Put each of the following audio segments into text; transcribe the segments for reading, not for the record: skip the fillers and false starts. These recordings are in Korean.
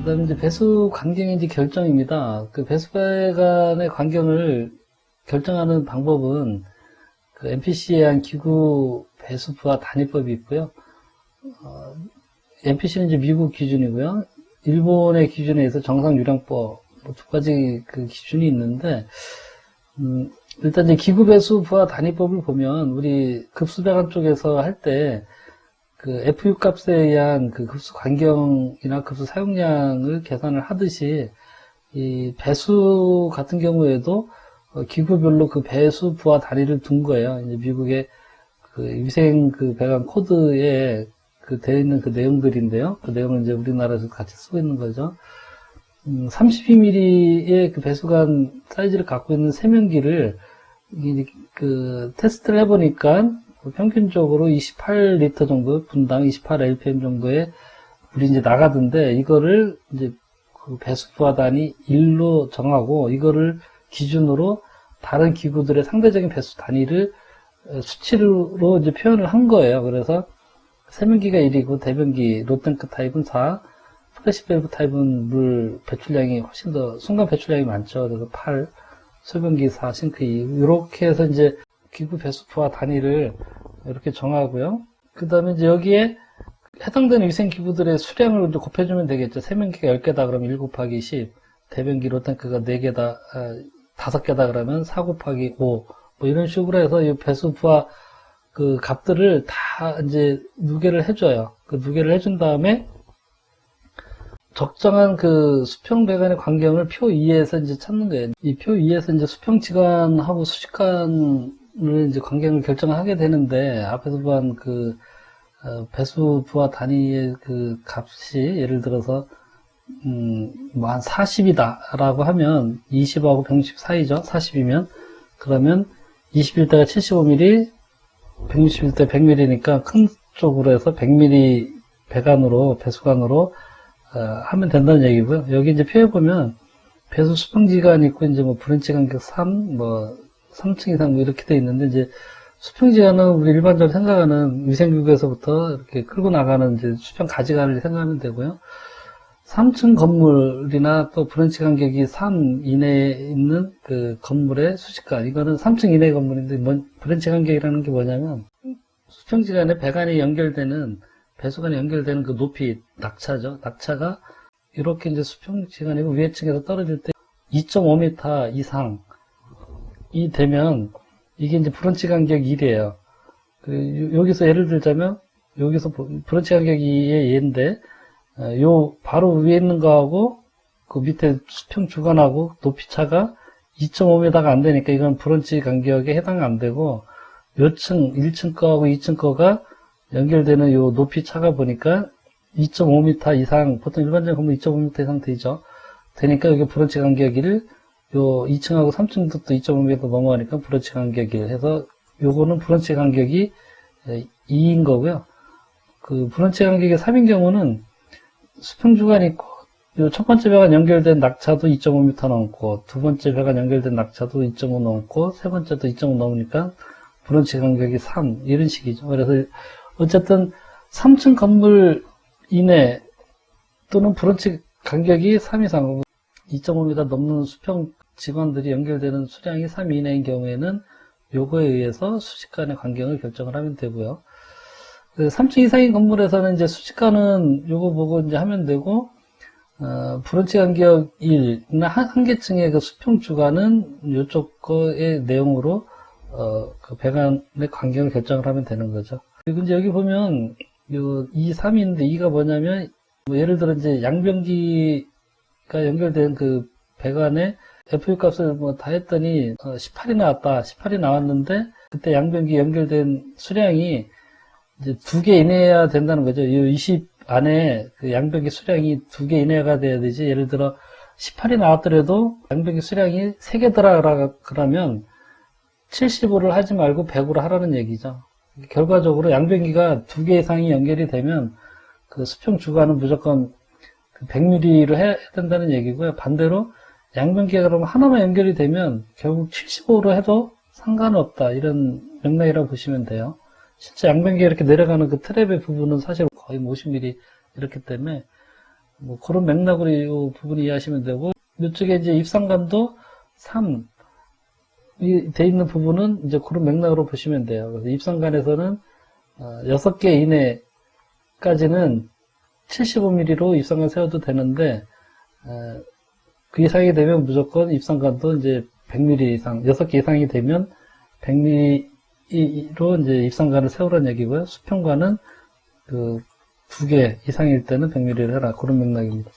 그 다음에 이제 배수 간경의 이제 결정입니다. 그 배수배관의 간경을 결정하는 방법은 그 MPC에 의한 기구 배수 부하 단위법이 있고요. MPC는 이제 미국 기준이고요. 일본의 기준에 의해서 정상유량법 두 가지 그 기준이 있는데, 일단 이제 기구 배수 부하 단위법을 보면 우리 급수배관 쪽에서 할 때 그 FU 값에 의한 그 급수 간경이나 급수 사용량을 계산을 하듯이 이 배수 같은 경우에도 기구별로 그 배수 부하 단위를 둔 거예요. 이제 미국의 그 위생 그 배관 코드에 그 되어 있는 그 내용들인데요. 그 내용을 이제 우리나라에서 같이 쓰고 있는 거죠. 32mm의 그 배수관 사이즈를 갖고 있는 세면기를 그 테스트를 해보니까 평균적으로 28리터 정도, 분당 28lpm 정도의 물이 이제 나가던데, 이거를 이제 그 배수 부하 단위 1로 정하고, 이거를 기준으로 다른 기구들의 상대적인 배수 단위를 수치로 이제 표현을 한 거예요. 그래서 세면기가 1이고, 대변기, 롯탱크 타입은 4, 플래시밸브 타입은 물 배출량이 훨씬 더, 순간 배출량이 많죠. 그래서 8, 소변기 4, 싱크 2. 이렇게 해서 이제 기구 배수 부하 단위를 이렇게 정하고요. 그 다음에 이제 여기에 해당되는 위생기구들의 수량을 이제 곱해주면 되겠죠. 세면기가 10개다 그러면 1 곱하기 10, 대변기 롯탱크가 4개다, 5개다 그러면 4 곱하기 5, 뭐 이런 식으로 해서 이 배수 부하 그 값들을 다 이제 누계를 해줘요. 그 누계를 해준 다음에 적정한 그 수평 배관의 간경을 표 2에서 이제 찾는 거예요. 이 표 2에서 이제 수평 지관하고 수직관을 이제 간경을 결정을 하게 되는데, 앞에서 보한 그 배수 부하 단위의 그 값이 예를 들어서 뭐 한 40이다 라고 하면 20하고 160 사이죠. 40이면 그러면 21대가 75mm, 161대 100mm니까 큰 쪽으로 해서 100mm 배관으로 배수관으로 하면 된다는 얘기고요. 여기 이제 표에 보면 배수 수평지관이 있고 이제 뭐 브랜치 간격 3, 뭐 3층 이상 뭐 이렇게 돼 있는데, 이제 수평지관은 우리 일반적으로 생각하는 위생기구에서부터 이렇게 끌고 나가는 이제 수평 가지관을 생각하면 되고요. 3층 건물이나 또 브랜치 간격이 3 이내에 있는 그 건물의 수직관, 이거는 3층 이내 건물인데, 브랜치 간격이라는 게 뭐냐면 수평지관에 배관이 연결되는, 배수관이 연결되는 그 높이, 낙차죠. 낙차가 이렇게 이제 수평지관이고 위에 층에서 떨어질 때 2.5m 이상이 되면 이게 이제 브런치 간격 1이에요. 여기서 예를 들자면, 여기서 브런치 간격 2의 얘인데, 요 바로 위에 있는 거하고 그 밑에 수평 주간하고 높이 차가 2.5m가 안 되니까 이건 브런치 간격에 해당 안 되고, 요 층, 1층 거하고 2층 거가 연결되는 요 높이 차가 보니까 2.5m 이상, 보통 일반적인 건물 2.5m 이상 되죠. 되니까 여기 브런치 간격 1, 요 2층하고 3층도 또 2.5m 넘어가니까 브런치 간격 1 해서, 요거는 브런치 간격이 2인 거고요. 그 브런치 간격이 3인 경우는 수평 주간이 있고, 요 첫 번째 배관 연결된 낙차도 2.5m 넘고, 두 번째 배관 연결된 낙차도 2.5 넘고, 세 번째도 2.5 넘으니까 브런치 간격이 3, 이런 식이죠. 그래서 어쨌든 3층 건물 이내 또는 브런치 간격이 3 이상, 2.5m 넘는 수평 직원들이 연결되는 수량이 3 이내인 경우에는 요거에 의해서 수직간의 간격을 결정을 하면 되고요. 3층 이상인 건물에서는 이제 수직간은 요거 보고 이제 하면 되고, 브런치 간격 1나 한 개층의 그 수평 주간은 요쪽 거의 내용으로 그 배관의 간격을 결정을 하면 되는 거죠. 그리고 이제 여기 보면 요 2, 3인데 2가 뭐냐면, 뭐 예를 들어 이제 양변기가 연결된 그 배관에 FU 값을 뭐 다 했더니 18이 나왔다. 18이 나왔는데 그때 양변기 연결된 수량이 이제 2개 이내여야 된다는 거죠. 이 20 안에 그 양변기 수량이 2개 이내가 돼야 되지. 예를 들어 18이 나왔더라도 양변기 수량이 3개더라 그러면 75를 하지 말고 100으로 하라는 얘기죠. 결과적으로 양변기가 2개 이상이 연결이 되면 그 수평 주간은 무조건 100mm로 해야 된다는 얘기고요. 반대로 양변기가 그러면 하나만 연결이 되면 결국 75로 해도 상관없다, 이런 맥락이라고 보시면 돼요. 실제 양변기가 이렇게 내려가는 그 트랩의 부분은 사실 거의 50mm 이렇기 때문에 뭐 그런 맥락으로 이 부분 이해하시면 되고, 이쪽에 이제 입상간도 3, 돼 있는 부분은 이제 그런 맥락으로 보시면 돼요. 그래서 입상간에서는 6개 이내까지는 75mm로 입상간 세워도 되는데, 그 이상이 되면 무조건 입상간도 이제 100mm 이상, 6개 이상이 되면 100mm로 이제 입상간을 세우라는 얘기고요. 수평관은 그 2개 이상일 때는 100mm를 해라. 그런 맥락입니다.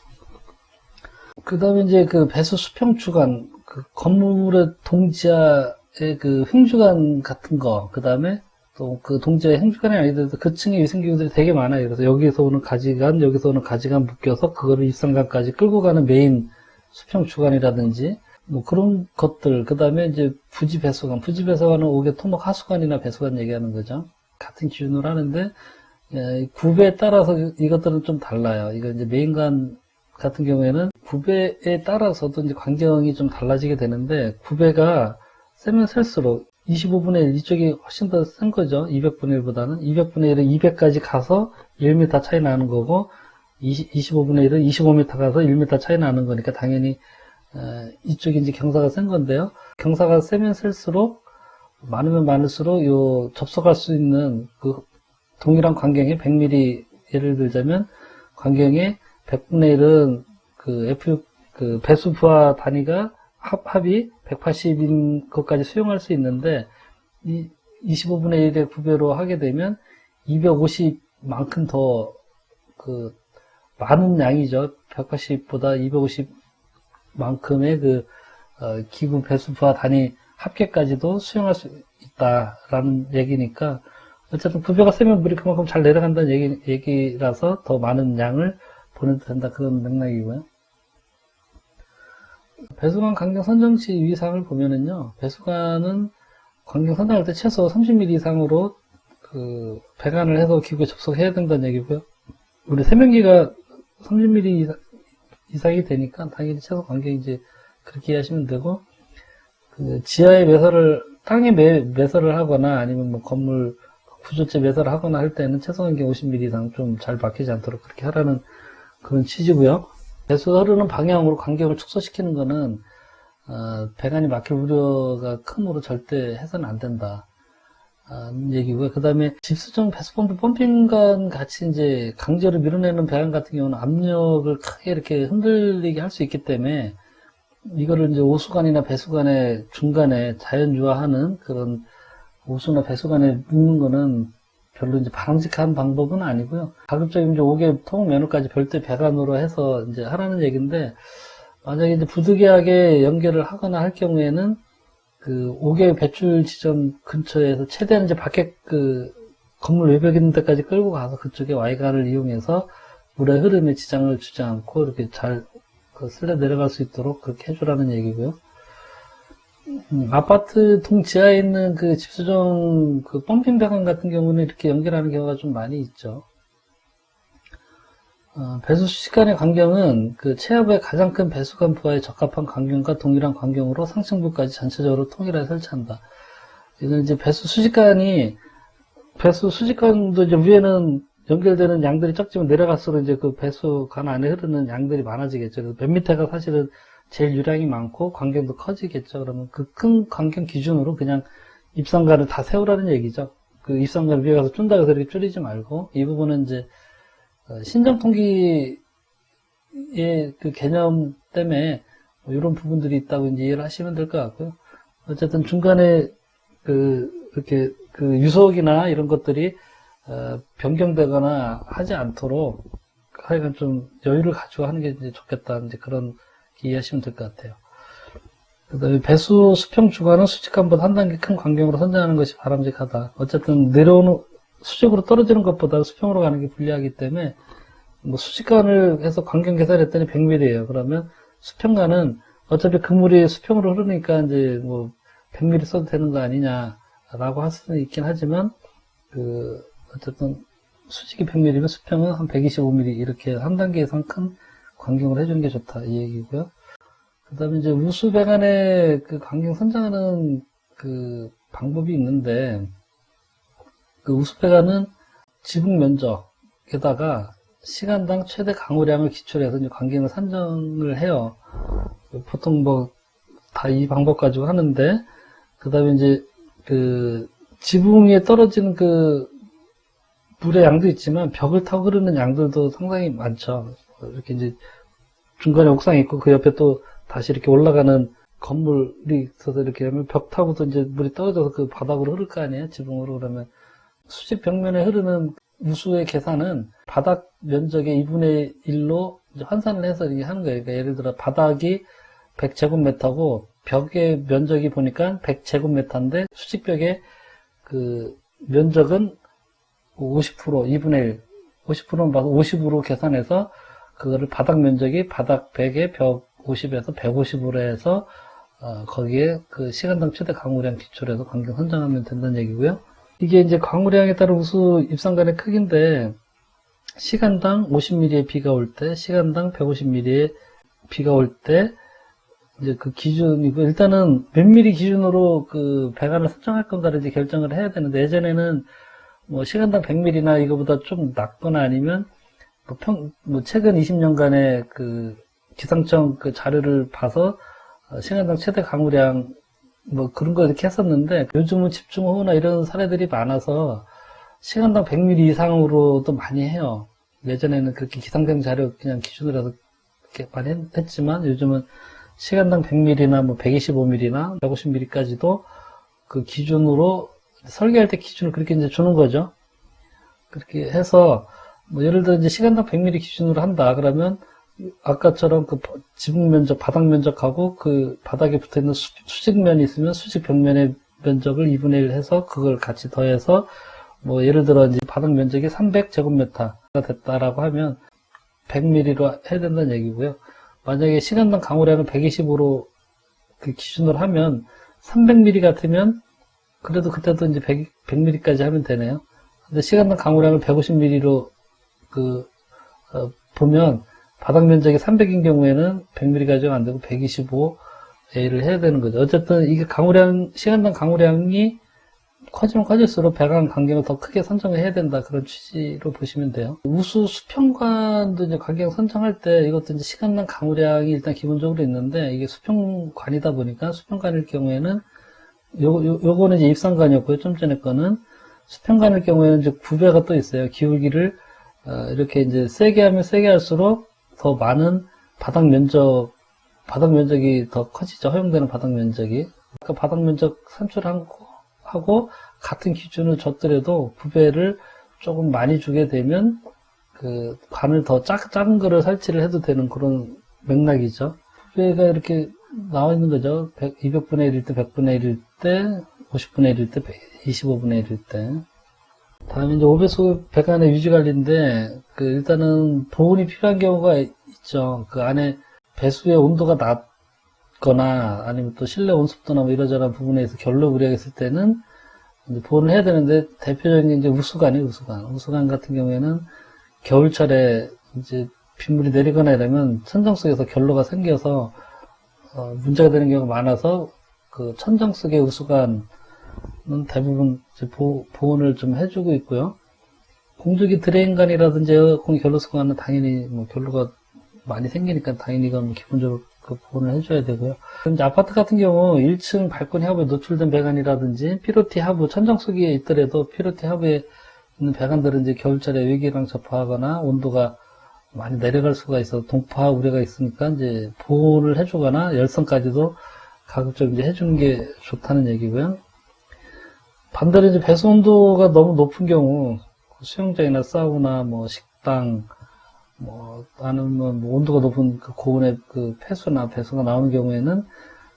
그 다음에 이제 그 배수 수평 주간, 그 건물의 동지하의 그 횡주간 같은 거, 그 다음에 또 그 동지하의 횡주간이 아니더라도 그 층에 위생기구들이 되게 많아요. 그래서 여기서 오는 가지간, 여기서 오는 가지간 묶여서 그거를 입상간까지 끌고 가는 메인 수평 주간이라든지, 뭐 그런 것들, 그 다음에 이제 부지 배수관, 부지 배수관은 옥의 토목 하수관이나 배수관 얘기하는 거죠. 같은 기준으로 하는데, 구배에 따라서 이것들은 좀 달라요. 이거 이제 메인관 같은 경우에는 구배에 따라서도 이제 광경이 좀 달라지게 되는데, 구배가 세면 셀수록 25분의 1 이쪽이 훨씬 더 센 거죠. 200분의 1보다는. 200분의 1은 200까지 가서 1m 차이 나는 거고, 25분의 1은 25m 가서 1m 차이 나는 거니까 당연히 이쪽이 이제 경사가 센 건데요. 경사가 세면 셀수록 많으면 많을수록 요 접속할 수 있는 그 동일한 광경에 100mm 예를 들자면 광경에 100분의 1은 그 F 그 배수 부하 단위가 합이 180인 것까지 수용할 수 있는데 이 25분의 1의 구배로 하게 되면 250만큼 더 그 많은 양이죠. 180보다 250만큼의 그 기구 배수 부하 단위 합계까지도 수용할 수 있다라는 얘기니까 어쨌든 구배가 세면 물이 그만큼 잘 내려간다는 얘기라서 더 많은 양을 보내도 된다 그런 맥락이고요. 배수관 광경 선정시 위상을 보면은요, 배수관은 광경 선정할 때 최소 30mm 이상으로 그 배관을 해서 기구에 접속해야 된다는 얘기고요. 우리 세면기가 30mm 이상이 되니까 당연히 최소 광경이 이제 그렇게 이해하시면 되고, 그 지하에 매설을 땅에 매설을 하거나 아니면 뭐 건물 구조체 매설을 하거나 할 때는 최소 광경 50mm 이상 좀 잘 막히지 않도록 그렇게 하라는 그런 취지고요. 배수가 흐르는 방향으로 광경을 축소시키는 거는 배관이 막힐 우려가 크므로 절대 해서는 안 된다 얘기고요. 그 다음에 집수정 배수펌프 펌핑관 같이 이제 강제로 밀어내는 배관 같은 경우는 압력을 크게 이렇게 흔들리게 할 수 있기 때문에 이거를 이제 오수관이나 배수관의 중간에 자연 유화하는 그런 오수나 배수관에 묶는 거는 별로 이제 바람직한 방법은 아니고요. 가급적이면 이제 5개 토목 면허까지 별도 배관으로 해서 이제 하라는 얘기인데, 만약에 이제 부득이하게 연결을 하거나 할 경우에는 그 5개 배출 지점 근처에서 최대한 이제 밖에 그 건물 외벽 있는 데까지 끌고 가서 그쪽에 Y관을 이용해서 물의 흐름에 지장을 주지 않고 이렇게 잘 쓸려 내려갈 수 있도록 그렇게 해주라는 얘기고요. 아파트 동지하에 있는 그 집수정 그 펌핑 배관 같은 경우는 이렇게 연결하는 경우가 좀 많이 있죠. 배수 수직간의 광경은 그 체압의 가장 큰 배수관 부하에 적합한 광경과 동일한 광경으로 상층부까지 전체적으로 통일하여 설치한다. 이건 이제 배수 수직관도 이제 위에는 연결되는 양들이 적지만 내려갈수록 이제 그 배수관 안에 흐르는 양들이 많아지겠죠. 그래서 몇 미터가 사실은 제일 유량이 많고 광경도 커지겠죠. 그러면 그 큰 광경 기준으로 그냥 입상관을 다 세우라는 얘기죠. 그 입상관 위에 가서 쭌다 해서 이렇게 줄이지 말고 이 부분은 이제 신정 통기의 그 개념 때문에 뭐 이런 부분들이 있다고 이제 이해를 하시면 될 것 같고요. 어쨌든 중간에 이렇게 유속이나 이런 것들이 변경되거나 하지 않도록 하여간 좀 여유를 가지고 하는 게 이제 좋겠다. 이제 그런 이해하시면 될 것 같아요. 그 다음에 배수 수평 주관은 수직관보다 한 단계 큰 광경으로 선정하는 것이 바람직하다. 어쨌든 내려오는 수직으로 떨어지는 것보다 수평으로 가는 게 불리하기 때문에 뭐 수직관을 해서 광경 계산했더니 100mm예요. 그러면 수평관은 어차피 그물이 수평으로 흐르니까 이제 뭐 100mm 써도 되는 거 아니냐라고 할 수는 있긴 하지만 어쨌든 수직이 100mm면 수평은 한 125mm 이렇게 한 단계 이상 큰 광경을 해주는 게 좋다 이 얘기고요. 그 다음에 이제 우수 배관의 그 광경 선정하는 그 방법이 있는데 그 우수 배관은 지붕 면적에다가 시간당 최대 강우량을 기초로 해서 이제 관경을 산정을 해요. 보통 뭐 다 이 방법 가지고 하는데, 그 다음에 이제 그 지붕 위에 떨어지는 그 물의 양도 있지만 벽을 타고 흐르는 양들도 상당히 많죠. 이렇게 이제 중간에 옥상이 있고 그 옆에 또 다시 이렇게 올라가는 건물이 있어서 이렇게 하면 벽 타고도 이제 물이 떨어져서 그 바닥으로 흐를 거 아니에요? 지붕으로. 그러면 수직 벽면에 흐르는 우수의 계산은 바닥 면적의 2분의 1로 환산을 해서 이렇게 하는 거예요. 그러니까 예를 들어 바닥이 100제곱미터고 벽의 면적이 보니까 100제곱미터인데 수직벽의 그 면적은 50%, 2분의 1, 50%는 봐서 50으로 계산해서 그거를 바닥 면적이 바닥 100에 벽 50에서 150으로 해서 거기에 그 시간당 최대 강우량 기초로 해서 관경 선정하면 된다는 얘기고요. 이게 이제 강우량에 따른 우수 입상관의 크기인데 시간당 50mm의 비가 올 때, 시간당 150mm의 비가 올 때 이제 그 기준이고 일단은 몇 미리 기준으로 그 배관을 설정할 건가를 이제 결정을 해야 되는데 예전에는 뭐 시간당 100mm나 이거보다 좀 낮거나 아니면 뭐 최근 20년간의 그 기상청 그 자료를 봐서 시간당 최대 강우량 뭐 그런 거 이렇게 했었는데 요즘은 집중호우나 이런 사례들이 많아서 시간당 100mm 이상으로도 많이 해요. 예전에는 그렇게 기상청 자료 그냥 기준으로 해서 이렇게 많이 했지만 요즘은 시간당 100mm나 뭐 125mm나 150mm까지도 그 기준으로 설계할 때 기준을 그렇게 이제 주는 거죠. 그렇게 해서 뭐 예를 들어 이제 시간당 100mm 기준으로 한다 그러면 아까처럼 그 지붕 면적, 바닥 면적하고 그 바닥에 붙어 있는 수직면이 있으면 수직 벽면의 면적을 2분의 1 해서 그걸 같이 더해서 뭐 예를 들어 이제 바닥 면적이 300제곱미터가 됐다라고 하면 100mm로 해야 된다는 얘기고요. 만약에 시간당 강우량을 120으로 그 기준으로 하면 300mm 같으면 그래도 그때도 이제 100mm까지 하면 되네요. 근데 시간당 강우량을 150mm로 보면 바닥 면적이 300인 경우에는 100mm까지가 안 되고 125A를 해야 되는 거죠. 어쨌든 이게 시간당 강우량이 커지면 커질수록 배관 간격을 더 크게 선정을 해야 된다. 그런 취지로 보시면 돼요. 우수 수평관도 이제 간격 선정할 때 이것도 이제 시간당 강우량이 일단 기본적으로 있는데 이게 수평관이다 보니까 수평관일 경우에는 요거는 이제 입상관이었고요. 좀 전에 거는 수평관일 경우에는 이제 구배가 또 있어요. 기울기를 이렇게 이제 세게 하면 세게 할수록 더 많은 바닥 면적이 더 커지죠. 허용되는 바닥 면적이. 그러니까 바닥 면적 산출하고 같은 기준을 줬더라도 구배를 조금 많이 주게 되면 그 관을 더 작은 거를 설치를 해도 되는 그런 맥락이죠. 구배가 이렇게 나와 있는 거죠. 200분의 1일 때, 100분의 1일 때, 50분의 1일 때, 25분의 1일 때. 다음에 이제 오배수 배관의 유지 관리인데, 일단은 보온이 필요한 경우가 있죠. 그 안에 배수의 온도가 낮거나, 아니면 또 실내 온습도나 뭐 이러저런 부분에 서 결로 우려가 있을 때는, 이제 보온을 해야 되는데, 대표적인 게 이제 우수관이에요, 우수관. 우수관 같은 경우에는 겨울철에 이제 빗물이 내리거나 이러면 천정 속에서 결로가 생겨서, 문제가 되는 경우가 많아서, 그 천정 속의 우수관은 대부분 이제 보온을 좀 해주고 있고요. 공조기 드레인관이라든지 에어컨 결로수관은 당연히 뭐 결로가 많이 생기니까 당연히 이건 기본적으로 그 보온을 해줘야 되고요. 이제 아파트 같은 경우 1층 발코니 하부에 노출된 배관이라든지 피로티 하부 천정 속에 있더라도 피로티 하부에 있는 배관들은 이제 겨울철에 외기랑 접하거나 온도가 많이 내려갈 수가 있어 동파 우려가 있으니까 이제 보온을 해주거나 열선까지도 가급적 이제 해주는 게 좋다는 얘기고요. 반대로 이제 배수 온도가 너무 높은 경우 수영장이나 사우나 뭐 식당 뭐 아니면 뭐 온도가 높은 그 고온의 그 폐수나 배수가 나오는 경우에는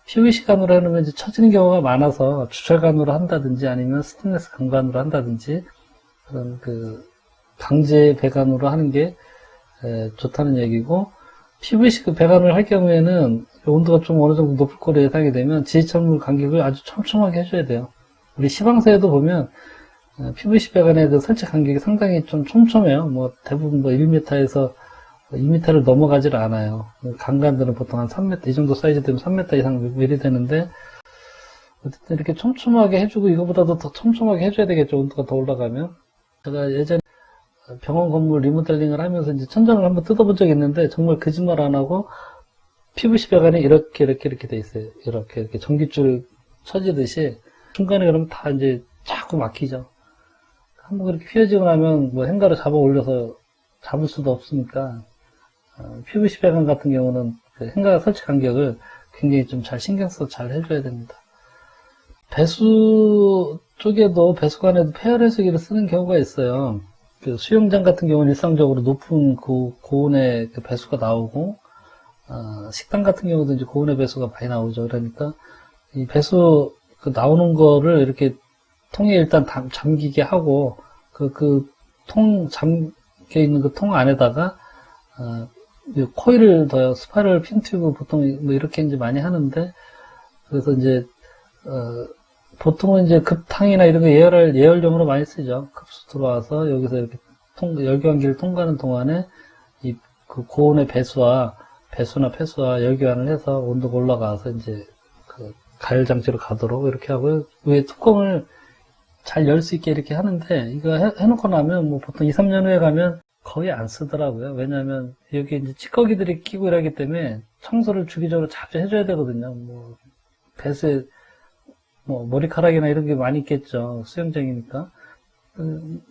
PVC관으로 해놓으면 이제 처지는 경우가 많아서 주철관으로 한다든지 아니면 스테인리스 강관으로 한다든지 그런 그 강제 배관으로 하는 게 좋다는 얘기고, PVC 그 배관을 할 경우에는 온도가 좀 어느 정도 높을 거로 예상이 되면 지지철물 간격을 아주 촘촘하게 해줘야 돼요. 우리 시방서에도 보면 PVC 배관의 그 설치 간격이 상당히 좀 촘촘해요. 뭐 대부분 뭐 1m에서 2m를 넘어가질 않아요. 강관들은 보통 한 3m, 이 정도 사이즈 되면 3m 이상 미리 되는데, 어쨌든 이렇게 촘촘하게 해주고 이거보다도 더 촘촘하게 해줘야 되겠죠. 온도가 더 올라가면. 제가 예전에 병원 건물 리모델링을 하면서 이제 천장을 한번 뜯어본 적이 있는데 정말 거짓말 안 하고 PVC 배관이 이렇게 돼 있어요. 이렇게 전깃줄 쳐지듯이 중간에 그러면 다 이제 자꾸 막히죠. 한번 그렇게 휘어지고 나면 뭐 행가로 잡아 올려서 잡을 수도 없으니까 PVC 배관 같은 경우는 그 행가 설치 간격을 굉장히 좀 잘 신경 써서 잘 해줘야 됩니다. 배수 쪽에도 배수관에도 폐열 해수기를 쓰는 경우가 있어요. 그 수영장 같은 경우는 일상적으로 높은 고온의 그 배수가 나오고 식당 같은 경우도 이제 고온의 배수가 많이 나오죠. 그러니까 이 배수 그 나오는 거를 이렇게 통에 일단 잠기게 하고 통 잠겨 있는 그 통 안에다가 코일을 더요. 스파이럴 핀 튜브 보통 뭐 이렇게 이제 많이 하는데 그래서 이제 보통은 이제 급탕이나 이런 거 예열용으로 많이 쓰죠. 급수 들어와서 여기서 이렇게 열교환기를 통과하는 동안에 그 고온의 배수나 폐수와 열교환을 해서 온도가 올라가서 이제 그 가열 장치로 가도록 이렇게 하고요. 위에 뚜껑을 잘 열 수 있게 이렇게 하는데 이거 해놓고 나면 뭐 보통 2, 3년 후에 가면 거의 안 쓰더라고요. 왜냐하면 여기 이제 찌꺼기들이 끼고 이러기 때문에 청소를 주기적으로 자주 해줘야 되거든요. 뭐 배수에 뭐 머리카락이나 이런 게 많이 있겠죠. 수영장이니까.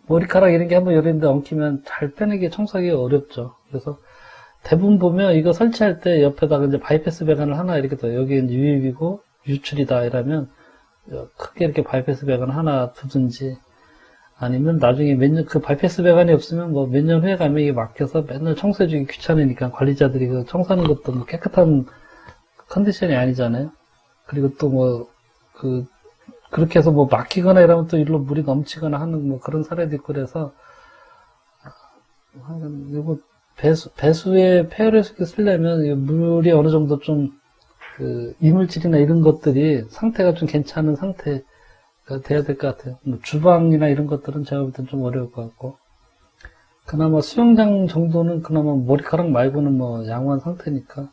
머리카락 이런 게 한번 열었는데 엉키면 잘 빼내기 청소하기 어렵죠. 그래서 대부분 보면 이거 설치할 때 옆에다가 이제 바이패스 배관을 하나 이렇게 더 여기 이제 유입이고 유출이다 이러면 크게 이렇게 바이패스 배관 하나 두든지 아니면 나중에 그 바이패스 배관이 없으면 뭐 몇 년 후에 가면 이게 막혀서 맨날 청소해주기 귀찮으니까 관리자들이 그 청소하는 것도 뭐 깨끗한 컨디션이 아니잖아요. 그리고 또 뭐 그렇게 해서 뭐 막히거나 이러면 또 일로 물이 넘치거나 하는 뭐 그런 사례도 있고 그래서 이거 배수에 폐열해수기 쓰려면 물이 어느 정도 좀 이물질이나 이런 것들이 상태가 좀 괜찮은 상태가 돼야 될 것 같아요. 뭐 주방이나 이런 것들은 제가 볼 땐 좀 어려울 것 같고 그나마 수영장 정도는 그나마 머리카락 말고는 뭐 양호한 상태니까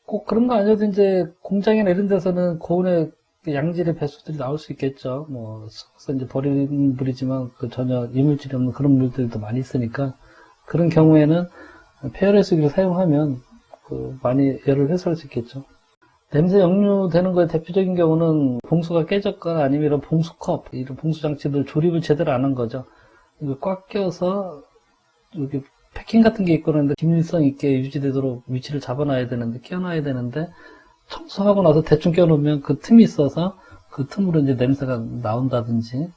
꼭 그런 거 아니어도 이제 공장이나 이런 데서는 고온의 양질의 배수들이 나올 수 있겠죠. 뭐 섞어서 이제 버리는 물이지만 전혀 이물질이 없는 그런 물들도 많이 있으니까 그런 경우에는 폐열해수기를 사용하면 많이 열을 해소할 수 있겠죠. 냄새 역류되는 거에 대표적인 경우는 봉수가 깨졌거나 아니면 이런 봉수컵, 이런 봉수장치들 조립을 제대로 안 한 거죠. 이거 꽉 껴서 여기 패킹 같은 게 있고 그러는데 기밀성 있게 유지되도록 위치를 잡아놔야 되는데 끼워놔야 되는데 청소하고 나서 대충 껴놓으면 그 틈이 있어서 그 틈으로 이제 냄새가 나온다든지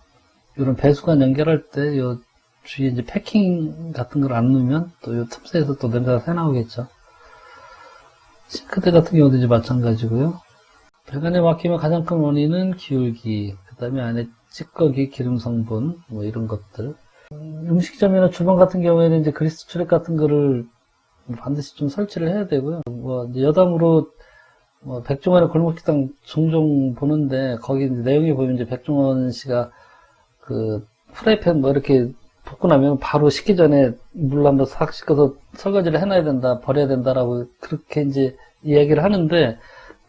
이런 배수관 연결할 때 요 주위에 이제 패킹 같은 걸 안 넣으면 또 요 틈새에서 또 냄새가 새 나오겠죠. 싱크대 같은 경우도 이제 마찬가지고요. 배관에 막히면 가장 큰 원인은 기울기, 그 다음에 안에 찌꺼기, 기름 성분, 뭐 이런 것들. 음식점이나 주방 같은 경우에는 이제 그리스 출액 같은 거를 반드시 좀 설치를 해야 되고요. 뭐 이제 여담으로 뭐 백종원의 골목식당 종종 보는데 거기 내용이 보면 이제 백종원 씨가 그 프라이팬 뭐 이렇게 볶고 나면 바로 식기 전에 물로 한번 싹 씻어서 설거지를 해놔야 된다, 버려야 된다라고 그렇게 이제 이야기를 하는데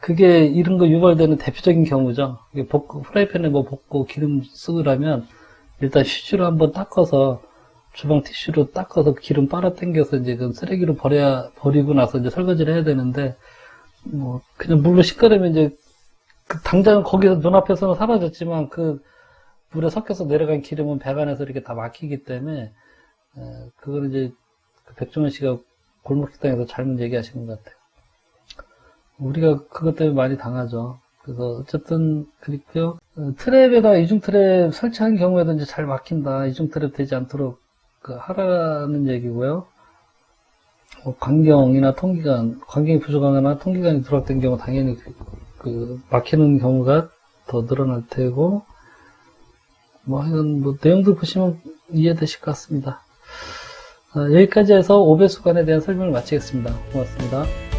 그게 이런 거 유발되는 대표적인 경우죠. 프라이팬에 뭐 볶고 기름 쓰고 라면 일단 휴지로 한번 닦아서 주방 티슈로 닦아서 기름 빨아 당겨서 이제 그 쓰레기로 버리고 나서 이제 설거지를 해야 되는데 뭐 그냥 물로 씻거려면 이제 당장 거기서 눈앞에서는 사라졌지만 물에 섞여서 내려간 기름은 배관에서 이렇게 다 막히기 때문에 그걸 이제 백종원 씨가 골목식당에서 잘못 얘기하시는 것 같아요. 우리가 그것 때문에 많이 당하죠. 그래서 어쨌든 그렇고요. 트랩에다 이중 트랩 설치한 경우에도 이제 잘 막힌다. 이중 트랩 되지 않도록 하라는 얘기고요. 관경이나 통기관, 관경이 부족하거나 통기관이 누락된 경우 당연히 막히는 경우가 더 늘어날 테고 하여간 내용도 보시면 이해되실 것 같습니다. 여기까지 해서 오배수관에 대한 설명을 마치겠습니다. 고맙습니다.